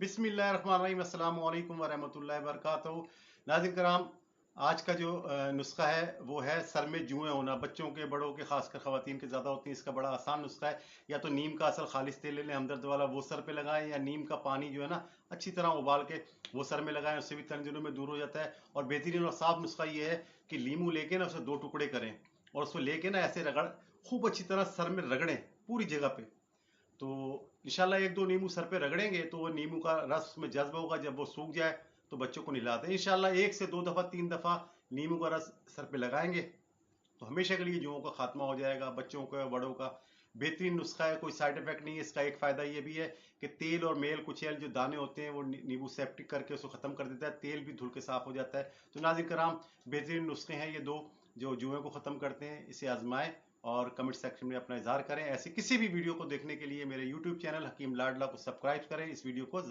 बिस्मिल्लाहिर्रहमानिर्रहीम, अस्सलाम वालेकुम वरहमतुल्लाहि वबरकातुहू। नाज़रीन कराम, आज का जो नुस्खा है वो है सर में जुएं होना। बच्चों के, बड़ों के, खासकर ख़वातीन के ज़्यादा होती हैं। इसका बड़ा आसान नुस्खा है। या तो नीम का असल खालिश तेल ले लें हमदर्द वाला, वो सर पे लगाएं, या नीम का पानी जो है ना अच्छी तरह उबाल के वो सर में लगाएं। उससे भी तन जुनून में दूर हो जाता है। और बेहतरीन और साफ नुस्खा ये है कि लीमू लेके ना उसे 2 टुकड़े करें और उसको लेके ना ऐसे रगड़, खूब अच्छी तरह सर में रगड़ें पूरी जगह पे। तो इंशाल्लाह 1-2 नींबू सर पे रगड़ेंगे तो वो नींबू का रस उसमें जज्ब होगा। जब वो सूख जाए तो बच्चों को नहला दें। इंशाल्लाह 1 से 2 दफ़ा, 3 दफ़ा नींबू का रस सर पे लगाएंगे तो हमेशा के लिए जुओं का खात्मा हो जाएगा, बच्चों का, बड़ों का। बेहतरीन नुस्खा है, कोई साइड इफेक्ट नहीं है। इसका एक फायदा ये भी है कि तेल और मेल कुचैल जो दाने होते हैं वो नींबू सेप्टिक करके उसको खत्म कर देता है। तेल भी धुल के साफ हो जाता है। तो नाज़रीन कराम, बेहतरीन नुस्खे हैं ये दो जो जुएं को खत्म करते हैं। इसे आजमाएं और कमेंट सेक्शन में अपना इजहार करें। ऐसे किसी भी वीडियो को देखने के लिए मेरे यूट्यूब चैनल हकीम लाडला को सब्सक्राइब करें। इस वीडियो को